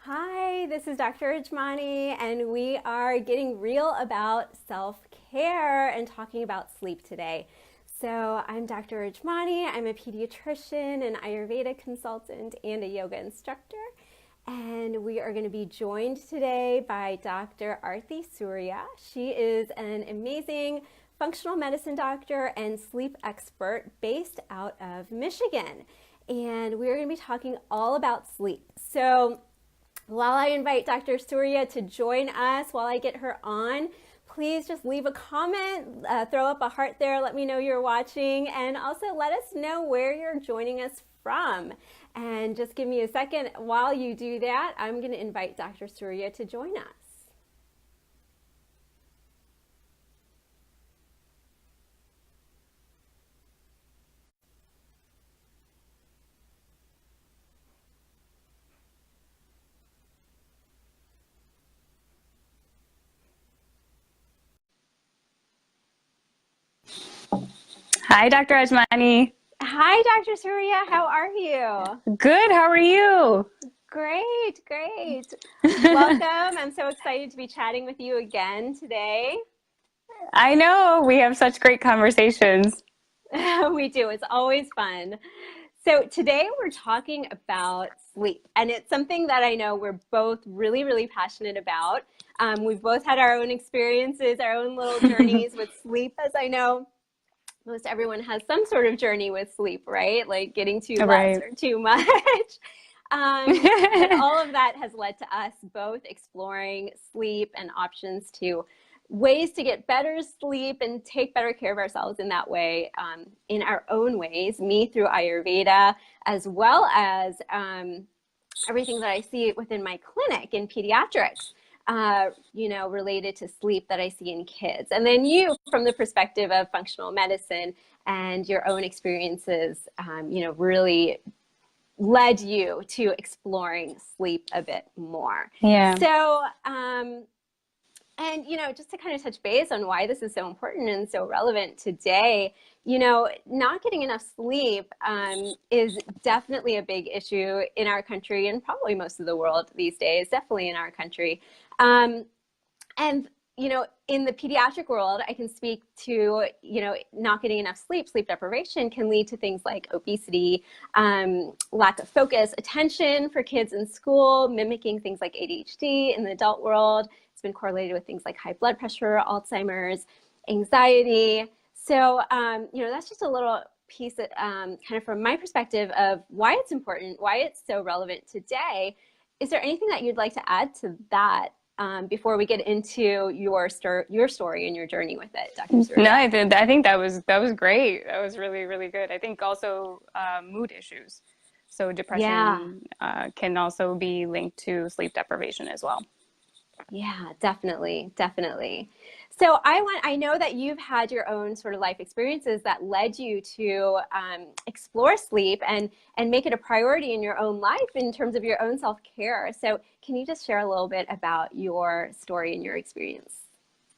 Hi, this is Dr. Rajmani, and we are getting real about self-care and talking about sleep today. So I'm Dr. Rajmani. I'm a pediatrician, an Ayurveda consultant, and a yoga instructor. And we are going to be joined today by Dr. Arti Soorya. She is an amazing functional medicine doctor and sleep expert based out of Michigan. And we're going to be talking all about sleep. So while I invite Dr. Soorya to join us, while I get her on, please just leave a comment, throw up a heart there, let me know you're watching, and also let us know where you're joining us from. And just give me a second. While you do that, I'm going to invite Dr. Soorya to join us. Hi, Dr. Ajmani. Hi, Dr. Soorya. How are you? Good. How are you? Great, great. Welcome. I'm so excited to be chatting with you again today. I know we have such great conversations. We do. It's always fun. So today we're talking about sleep, and it's something that I know we're both really, really passionate about. We've both had our own experiences, our own little journeys with sleep, as I know most everyone has some sort of journey with sleep, right? Like getting too less Right. or too much. But all of that has led to us both exploring sleep and options to ways to get better sleep and take better care of ourselves in that way, in our own ways, me through Ayurveda, as well as everything that I see within my clinic in pediatrics. Related to sleep that I see in kids. And then you, from the perspective of functional medicine and your own experiences, really led you to exploring sleep a bit more. Yeah. So, just to kind of touch base on why this is so important and so relevant today, not getting enough sleep is definitely a big issue in our country and probably most of the world these days, definitely in our country. Um, and, in the pediatric world, I can speak to, not getting enough sleep, sleep deprivation can lead to things like obesity, lack of focus, attention for kids in school, mimicking things like ADHD in the adult world. It's been correlated with things like high blood pressure, Alzheimer's, anxiety. So, that's just a little piece that, kind of from my perspective of why it's important, why it's so relevant today. Is there anything that you'd like to add to that before we get into your story and your journey with it, Dr. No, Surya? I think that was great. That was really, really good. I think also mood issues. So Yeah. depression can also be linked to sleep deprivation as well. Yeah, definitely, definitely. So I know that you've had your own sort of life experiences that led you to explore sleep and make it a priority in your own life in terms of your own self-care. So can you just share a little bit about your story and your experience?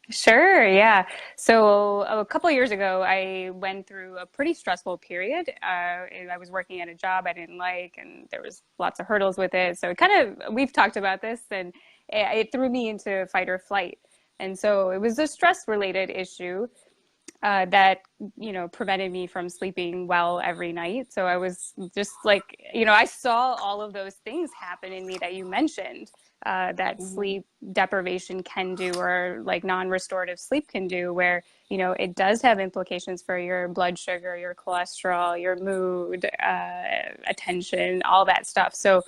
Sure, yeah. So a couple years ago, I went through a pretty stressful period. I was working at a job I didn't like, and there was lots of hurdles with it. So it kind of, we've talked about this, and it threw me into fight or flight. And so it was a stress-related issue that prevented me from sleeping well every night. So I was just like, I saw all of those things happen in me that you mentioned, that Mhm. sleep deprivation can do, or like non-restorative sleep can do, where it does have implications for your blood sugar, your cholesterol, your mood, attention, all that stuff. So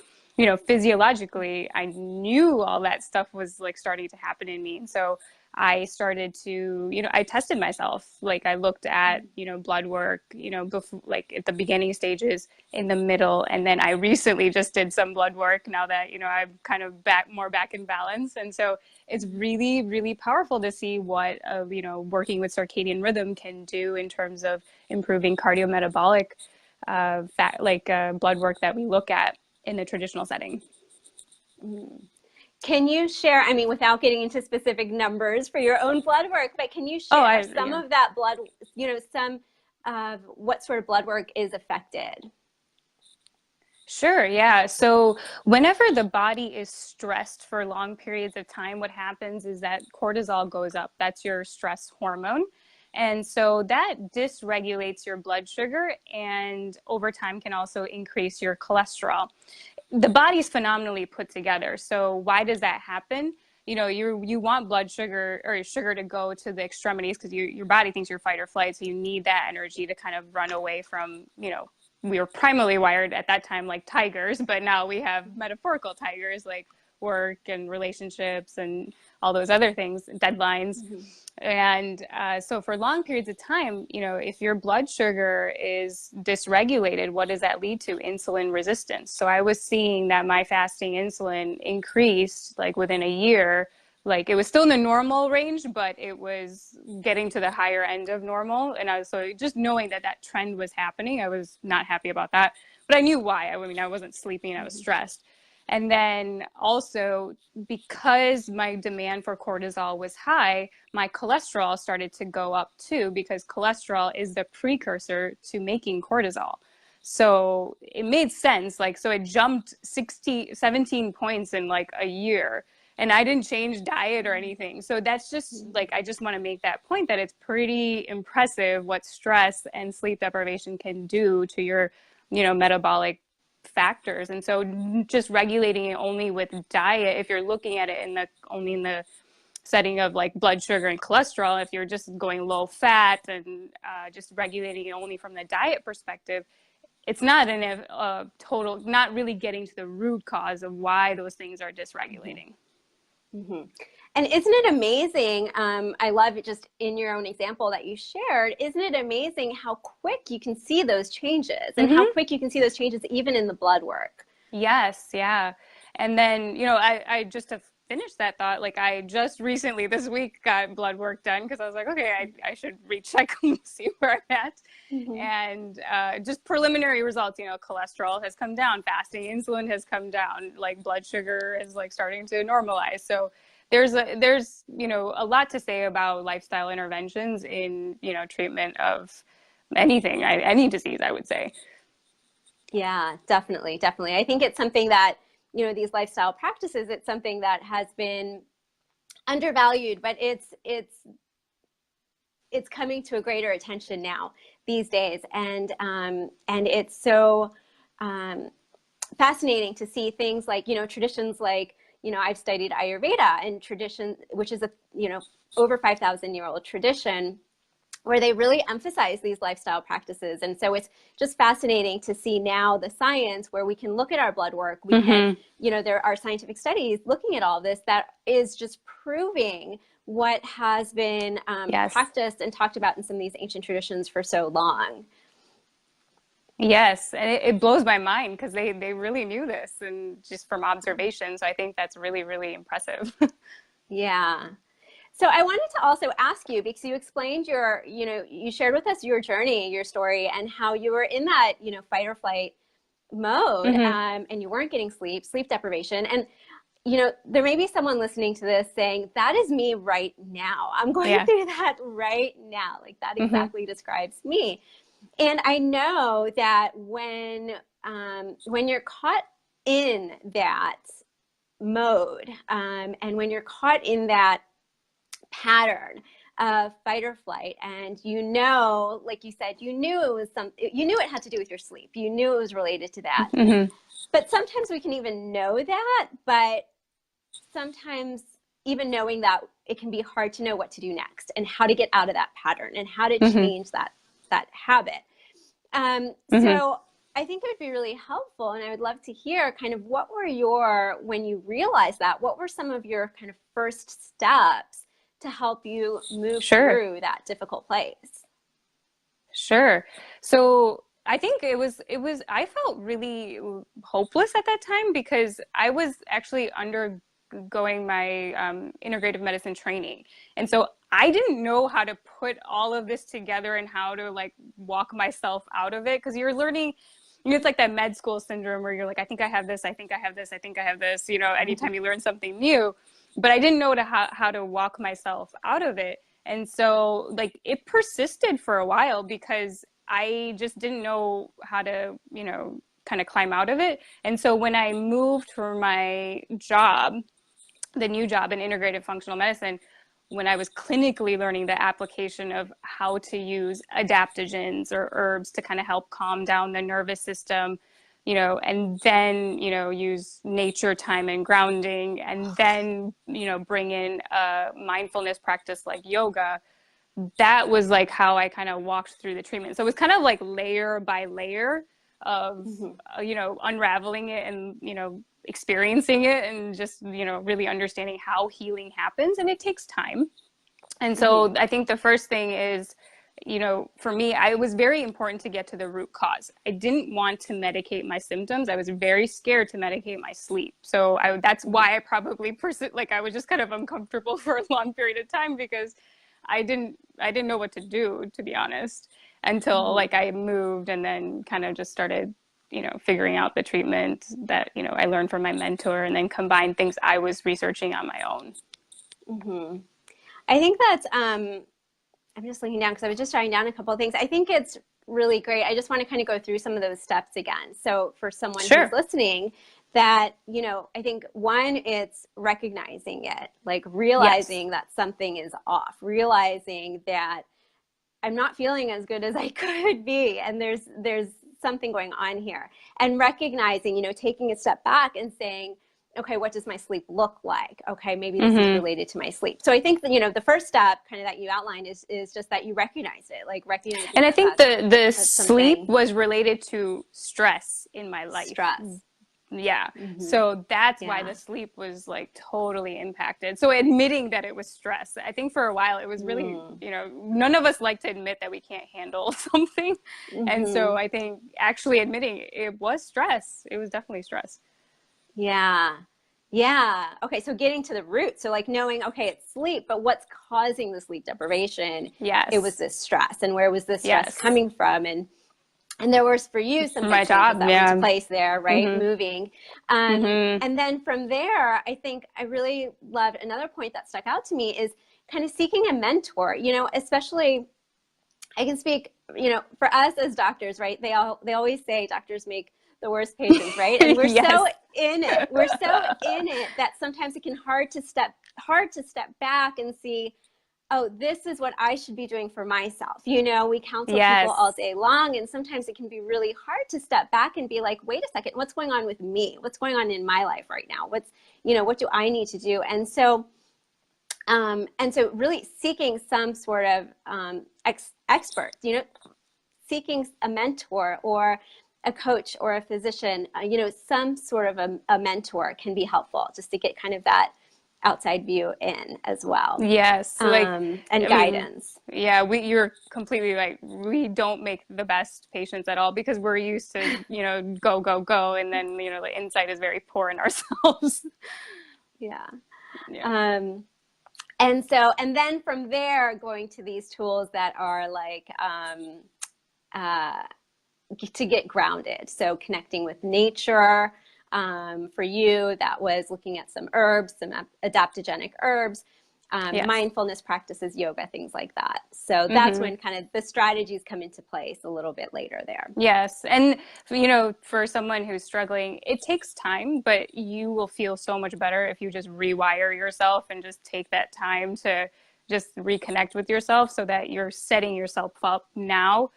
physiologically, I knew all that stuff was like starting to happen in me. And so I started to, I tested myself. Like I looked at, blood work, before, like at the beginning stages, in the middle, and then I recently just did some blood work now that, I'm kind of more back in balance. And so it's really, really powerful to see what, working with circadian rhythm can do in terms of improving cardiometabolic, blood work that we look at in the traditional setting. Mhm. Can you share, I mean, without getting into specific numbers for your own blood work, but can you Oh, share some yeah. of that blood, some of what sort of blood work is affected? Sure, yeah. So whenever the body is stressed for long periods of time, what happens is that cortisol goes up. That's your stress hormone. And so that dysregulates your blood sugar and over time can also increase your cholesterol. The body's phenomenally put together. So why does that happen? You know, you want blood sugar or sugar to go to the extremities because your body thinks you're fight or flight, so you need that energy to kind of run away from, you know, we were primarily wired at that time like tigers, but now we have metaphorical tigers like work and relationships and all those other things, deadlines. Mm-hmm. And so for long periods of time, you know, if your blood sugar is dysregulated, what does that lead to? Insulin resistance. So I was seeing that my fasting insulin increased like within a year. Like it was still in the normal range, but it was getting to the higher end of normal. And I was so just knowing that that trend was happening, I was not happy about that. But I knew why. I mean, I wasn't sleeping, I was stressed. And then also because my demand for cortisol was high, my cholesterol started to go up too, because cholesterol is the precursor to making cortisol. So it made sense. Like, so it jumped 17 points in like a year and I didn't change diet or anything. So that's just like, I just want to make that point that it's pretty impressive what stress and sleep deprivation can do to your, you know, metabolic factors. And so just regulating it only with diet, if you're looking at it in the only in the setting of like blood sugar and cholesterol, if you're just going low fat and just regulating it only from the diet perspective, it's not a total, not really getting to the root cause of why those things are dysregulating. Mm-hmm. And isn't it amazing? I love it just in your own example that you shared. Isn't it amazing how quick you can see those changes and how quick you can see those changes even in the blood work? Yes, yeah. And then, you know, I just to finish that thought, like I just recently this week got blood work done because I was like, okay, I should recheck and see where I'm at. Mm-hmm. And just preliminary results, you know, cholesterol has come down, fasting insulin has come down, like blood sugar is like starting to normalize. So there's, you know, a lot to say about lifestyle interventions in, you know, treatment of anything, any disease, I would say. Yeah, definitely, definitely. I think it's something that, you know, these lifestyle practices, it's something that has been undervalued, but it's coming to a greater attention now these days, and it's so fascinating to see things like, you know, traditions like, you know, I've studied Ayurveda and tradition, which is a, you know, over 5,000-year-old tradition where they really emphasize these lifestyle practices. And so it's just fascinating to see now the science where we can look at our blood work. We can, you know, there are scientific studies looking at all this that is just proving what has been Yes. practiced and talked about in some of these ancient traditions for so long. Yes, and it blows my mind because they really knew this and just from observation. So I think that's really, really impressive. Yeah. So I wanted to also ask you, because you explained your, you know, you shared with us your journey, your story, and how you were in that, you know, fight or flight mode, and you weren't getting sleep deprivation. And, you know, there may be someone listening to this saying, that is me right now. I'm going Yeah. through that right now. Like that exactly describes me. And I know that when you're caught in that mode, and when you're caught in that pattern of fight or flight, and you know, like you said, you knew it was you knew it had to do with your sleep, you knew it was related to that, but sometimes we can even know that, but sometimes even knowing that, it can be hard to know what to do next and how to get out of that pattern and how to change that habit. So I think it would be really helpful, and I would love to hear kind of what were when you realized that, what were some of your kind of first steps to help you move through that difficult place? Sure. So I think I felt really hopeless at that time because I was actually undergoing my integrative medicine training. And so I didn't know how to put all of this together and how to like walk myself out of it. Because you're learning, you know, it's like that med school syndrome where you're like, I think I have this, I think I have this, I think I have this, you know, anytime you learn something new. But I didn't know how to walk myself out of it. And so like it persisted for a while because I just didn't know how to, you know, kind of climb out of it. And so when I moved for my job, the new job in integrative functional medicine, when I was clinically learning the application of how to use adaptogens or herbs to kind of help calm down the nervous system, you know, and then, you know, use nature time and grounding, and then, you know, bring in a mindfulness practice like yoga, that was like how I kind of walked through the treatment. So it was kind of like layer by layer of, you know, unraveling it and, you know, experiencing it and just, you know, really understanding how healing happens. And it takes time. And so I think the first thing is, you know, for me, it was very important to get to the root cause. I didn't want to medicate my symptoms. I was very scared to medicate my sleep. So that's why I probably I was just kind of uncomfortable for a long period of time, because I didn't know what to do, to be honest, until like I moved and then kind of just started, you know, figuring out the treatment that, you know, I learned from my mentor, and then combined things I was researching on my own. I think that's, I'm just looking down because I was just jotting down a couple of things. I think it's really great. I just want to kind of go through some of those steps again. So for someone who's listening, that, you know, I think one, it's recognizing it, like realizing that something is off, realizing that I'm not feeling as good as I could be, and there's something going on here, and recognizing, you know, taking a step back and saying, okay, what does my sleep look like? Okay, maybe this is related to my sleep. So I think that, you know, the first step kind of that you outlined is just that you recognize it, like recognizing. And I think the sleep was related to stress in my life. Stress. Yeah. So that's why the sleep was like totally impacted. So admitting that it was stress, I think for a while it was really, you know, none of us like to admit that we can't handle something. And so I think actually admitting it was stress. It was definitely stress. Yeah. Yeah. Okay. So getting to the root. So like knowing, okay, it's sleep, but what's causing the sleep deprivation? Yes. It was this stress. And where was this stress coming from? And there was for you some my job that went into place there, right? Moving. And then from there, I think I really loved another point that stuck out to me is kind of seeking a mentor, you know, especially I can speak, you know, for us as doctors, right? They always say doctors make the worst patients, right? And we're so in it. We're so in it that sometimes it can hard to step back and see, oh, this is what I should be doing for myself. You know, we counsel people all day long, and sometimes it can be really hard to step back and be like, wait a second, what's going on with me? What's going on in my life right now? What do I need to do? And so really seeking some sort of expert, you know, seeking a mentor or a coach or a physician, you know, some sort of a mentor can be helpful just to get kind of that outside view in as well. Yes. And guidance. You're completely right. We don't make the best patients at all because we're used to, you know, go. And then, you know, the insight is very poor in ourselves. And then from there, going to these tools that are like, to get grounded. So connecting with nature. For you, that was looking at some herbs, some adaptogenic herbs, mindfulness practices, yoga, things like that. So that's when kind of the strategies come into place a little bit later there. Yes. And, you know, for someone who's struggling, it takes time, but you will feel so much better if you just rewire yourself and just take that time to just reconnect with yourself so that you're setting yourself up now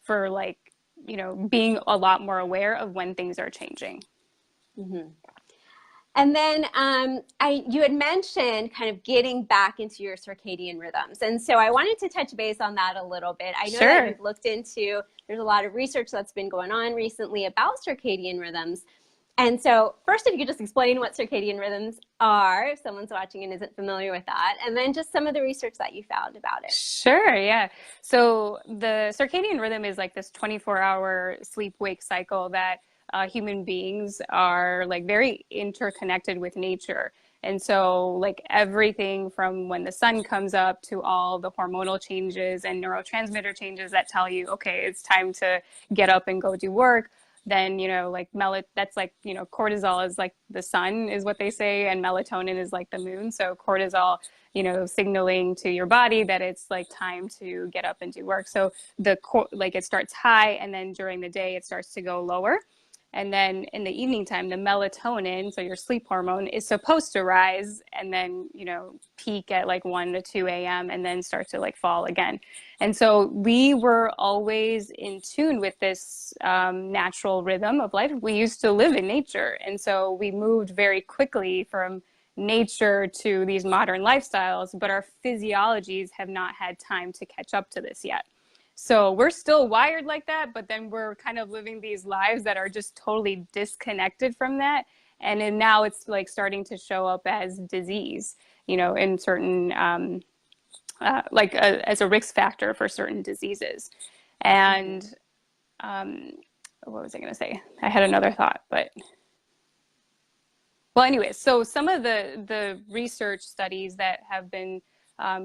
for, like, you know, being a lot more aware of when things are changing. And then you had mentioned kind of getting back into your circadian rhythms. And so I wanted to touch base on that a little bit. I know that you've looked into, there's a lot of research that's been going on recently about circadian rhythms. And so first, if you could just explain what circadian rhythms are, if someone's watching and isn't familiar with that, and then just some of the research that you found about it. Sure, yeah. So the circadian rhythm is like this 24-hour sleep-wake cycle that human beings are like very interconnected with nature. And so like everything from when the sun comes up to all the hormonal changes and neurotransmitter changes that tell you, okay, it's time to get up and go do work. Then, you know, like that's like, you know, cortisol is like the sun is what they say, and melatonin is like the moon. So cortisol, you know, signaling to your body that it's like time to get up and do work. So it starts high, and then during the day it starts to go lower. And then in the evening time, the melatonin, so your sleep hormone, is supposed to rise and then, peak at like 1 to 2 a.m. and then start to like fall again. And so we were always in tune with this natural rhythm of life. We used to live in nature. And so we moved very quickly from nature to these modern lifestyles, but our physiologies have not had time to catch up to this yet. So we're still wired like that, but then we're kind of living these lives that are just totally disconnected from that. And then now it's like starting to show up as disease, in certain, as a risk factor for certain diseases. And what was I going to say? I had another thought, but well, anyways, so some of the research studies that have been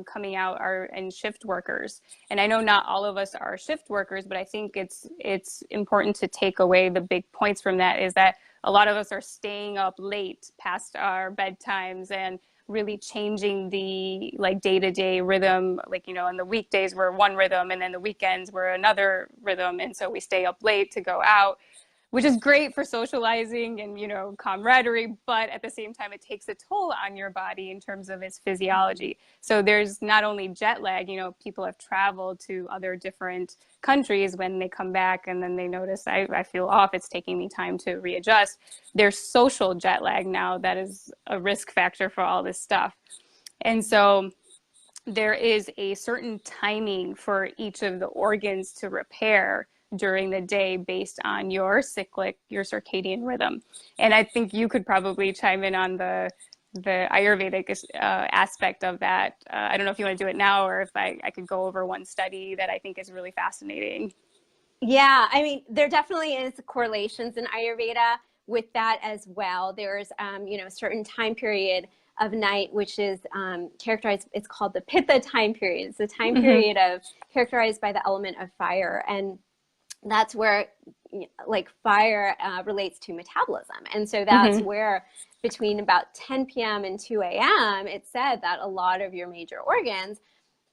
coming out are in shift workers. And I know not all of us are shift workers, but I think it's important to take away the big points from that is that a lot of us are staying up late past our bedtimes and really changing the like day-to-day rhythm. Like, on the weekdays we're one rhythm and then the weekends we're another rhythm. And so we stay up late to go out, which is great for socializing and, camaraderie, but at the same time, it takes a toll on your body in terms of its physiology. So there's not only jet lag, people have traveled to other different countries when they come back and then they notice I feel off, it's taking me time to readjust. There's social jet lag now that is a risk factor for all this stuff. And so there is a certain timing for each of the organs to repair during the day based on your cyclic, your circadian rhythm. And I think you could probably chime in on the Ayurvedic aspect of that. I don't know if you want to do it now or if I could go over one study that I think is really fascinating. Yeah, I mean, there definitely is correlations in Ayurveda with that as well. There's, a certain time period of night, which is characterized, it's called the Pitta time period. It's a time period of characterized by the element of fire. And that's where like fire relates to metabolism. And so that's where between about 10 p.m. and 2 a.m., it's said that a lot of your major organs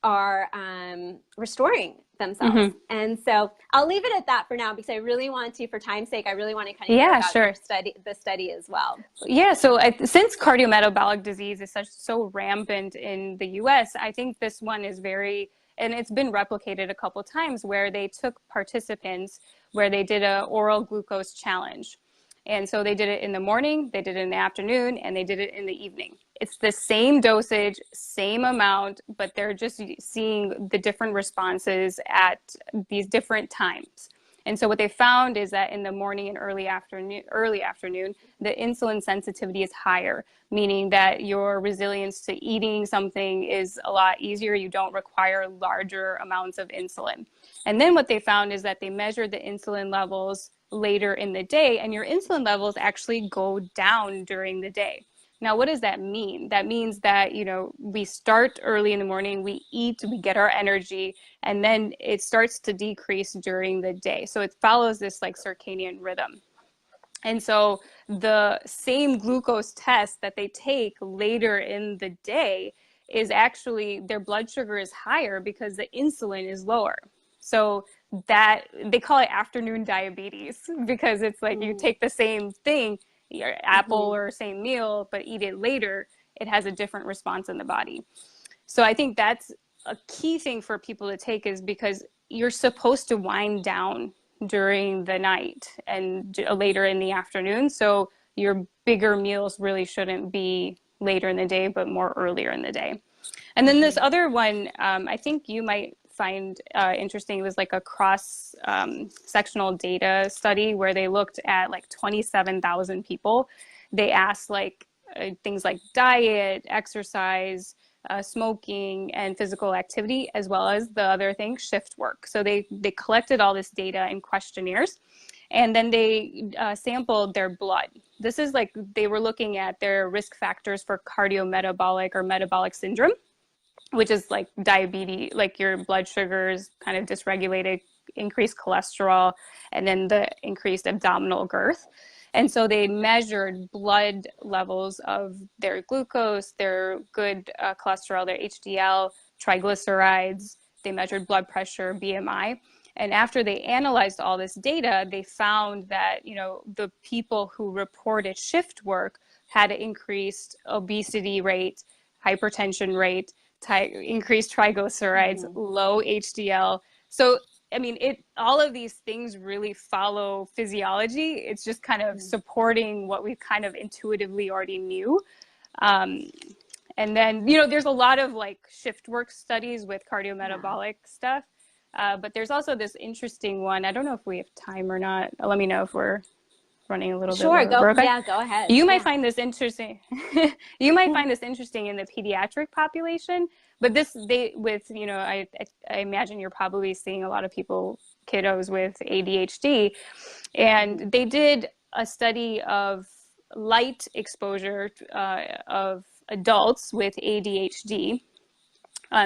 are restoring themselves. And so I'll leave it at that for now because I really want to, for time's sake, I really want to kind of hear about the study as well. Yeah, so since cardiometabolic disease is so rampant in the US, I think this one is and it's been replicated a couple of times where they took participants where they did an oral glucose challenge. And so they did it in the morning, they did it in the afternoon, and they did it in the evening. It's the same dosage, same amount, but they're just seeing the different responses at these different times. And so what they found is that in the morning and early afternoon, the insulin sensitivity is higher, meaning that your resilience to eating something is a lot easier. You don't require larger amounts of insulin. And then what they found is that they measured the insulin levels later in the day, and your insulin levels actually go down during the day. Now, what does that mean? That means that, we start early in the morning, we eat, we get our energy, and then it starts to decrease during the day. So it follows this like circadian rhythm. And so the same glucose test that they take later in the day is actually their blood sugar is higher because the insulin is lower. So that they call it afternoon diabetes because it's like you take the same thing, your apple or same meal, but eat it later, it has a different response in the body. So I think that's a key thing for people to take is because you're supposed to wind down during the night and later in the afternoon. So your bigger meals really shouldn't be later in the day, but more earlier in the day. And then this other one, I think you might find interesting, was like a cross sectional data study where they looked at like 27,000 people. They asked like things like diet, exercise, smoking, and physical activity, as well as the other thing, shift work. So they collected all this data in questionnaires, and then they sampled their blood. This is like they were looking at their risk factors for cardiometabolic or metabolic syndrome, which is like diabetes, like your blood sugars kind of dysregulated, increased cholesterol, and then the increased abdominal girth. And so they measured blood levels of their glucose, their good cholesterol, their HDL, triglycerides. They measured blood pressure, BMI. And after they analyzed all this data, they found that, the people who reported shift work had an increased obesity rate, hypertension rate, increased triglycerides, low HDL. So, I mean, all of these things really follow physiology. It's just kind of supporting what we kind of intuitively already knew. And then, there's a lot of like shift work studies with cardiometabolic stuff. But there's also this interesting one. I don't know if we have time or not. Let me know if we're running a little bit over. Okay? Yeah, go ahead. You might find this interesting. You might find this interesting in the pediatric population. But I imagine you're probably seeing a lot of kiddos with ADHD. And they did a study of light exposure of adults with ADHD.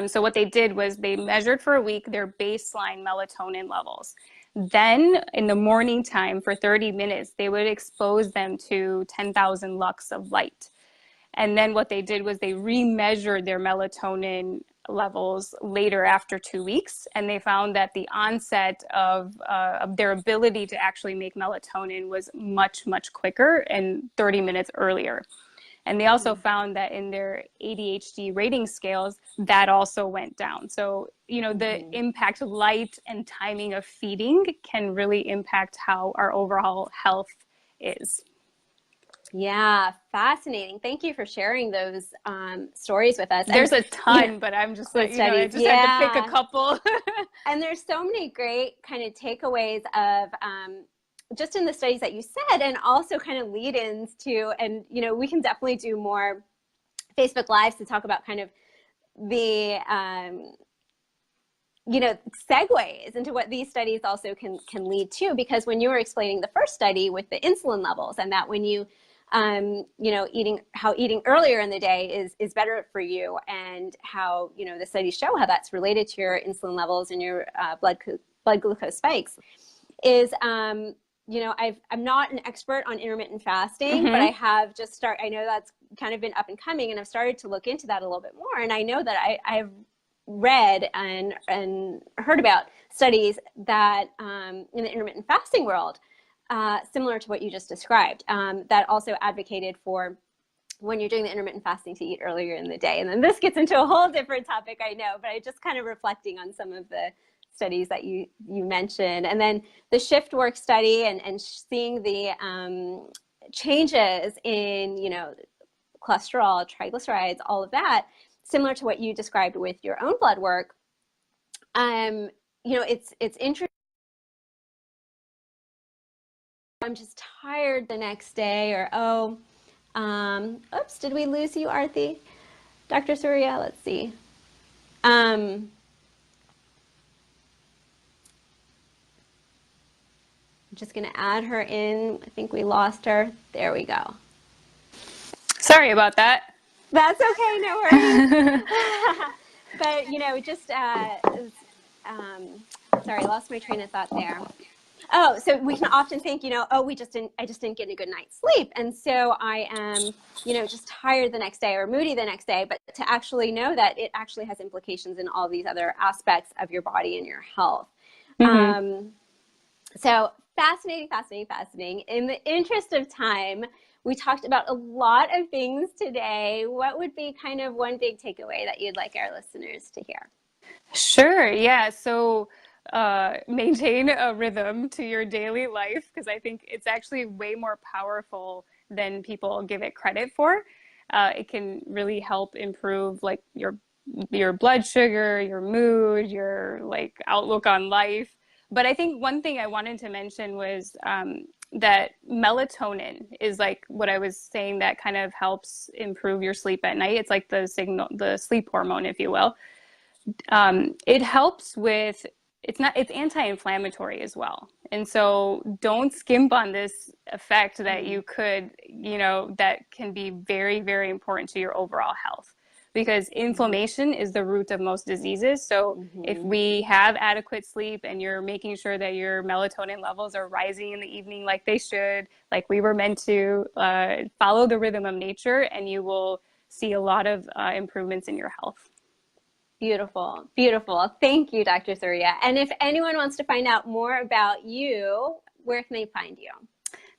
So what they did was they measured for a week their baseline melatonin levels. Then in the morning time for 30 minutes, they would expose them to 10,000 lux of light. And then what they did was they remeasured their melatonin levels later after 2 weeks. And they found that the onset of their ability to actually make melatonin was much, much quicker and 30 minutes earlier. And they also found that in their ADHD rating scales, that also went down. So, the impact of light and timing of feeding can really impact how our overall health is. Yeah, fascinating. Thank you for sharing those stories with us. There's a ton, but I'm just like, I just had to pick a couple. And there's so many great kind of takeaways of just in the studies that you said, and also kind of lead-ins to, and we can definitely do more Facebook Lives to talk about kind of the segues into what these studies also can lead to. Because when you were explaining the first study with the insulin levels, and that when you eating earlier in the day is better for you, and how the studies show how that's related to your insulin levels and your blood glucose spikes, is I'm not an expert on intermittent fasting, but I have I know that's kind of been up and coming, and I've started to look into that a little bit more. And I know that I've read and heard about studies that in the intermittent fasting world, similar to what you just described, that also advocated for when you're doing the intermittent fasting to eat earlier in the day. And then this gets into a whole different topic, I know, but I just kind of reflecting on some of the studies that you mentioned. And then the shift work study and seeing the changes in, cholesterol, triglycerides, all of that, similar to what you described with your own blood work. It's interesting. I'm just tired the next day, or, oops, did we lose you, Arthi? Dr. Soorya, let's see. I'm just going to add her in. I think we lost her. There we go. Sorry about that. That's okay, no worries. But, sorry, lost my train of thought there. Oh, so we can often think, I just didn't get a good night's sleep, and so I am, just tired the next day or moody the next day. But to actually know that it actually has implications in all these other aspects of your body and your health. So fascinating. In the interest of time, we talked about a lot of things today. What would be kind of one big takeaway that you'd like our listeners to hear? Sure. Yeah. So maintain a rhythm to your daily life, because I think it's actually way more powerful than people give it credit for. It can really help improve like your blood sugar, your mood, your like outlook on life. But I think one thing I wanted to mention was that melatonin is like what I was saying that kind of helps improve your sleep at night. It's like the sleep hormone, if you will. It helps with, it's anti-inflammatory as well. And so don't skimp on this effect that you could, that can be very, very important to your overall health, because inflammation is the root of most diseases. So if we have adequate sleep and you're making sure that your melatonin levels are rising in the evening like they should, like we were meant to, follow the rhythm of nature, and you will see a lot of improvements in your health. Beautiful, beautiful. Thank you, Dr. Soorya. And if anyone wants to find out more about you, where can they find you?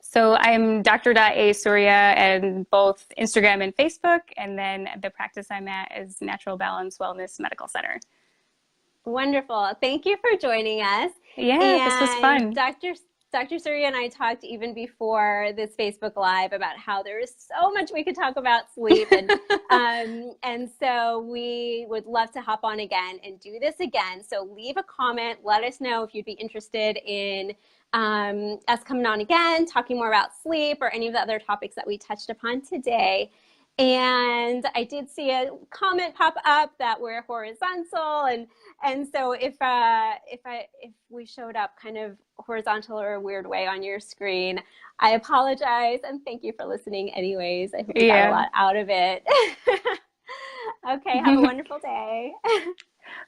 So I'm Dr.A. Soorya and both Instagram and Facebook. And then the practice I'm at is Natural Balance Wellness Medical Center. Wonderful. Thank you for joining us. Yeah, this was And fun. Dr. Soorya and I talked even before this Facebook Live about how there is so much we could talk about sleep. And so we would love to hop on again and do this again. So leave a comment. Let us know if you'd be interested in us coming on again, talking more about sleep or any of the other topics that we touched upon today. And I did see a comment pop up that we're horizontal, and so if we showed up kind of horizontal or a weird way on your screen, I apologize, and thank you for listening anyways. I hope you got a lot out of it. Okay, have a wonderful day.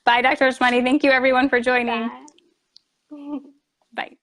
Bye, Dr. Oshmani. Thank you everyone for joining. Bye. Bye.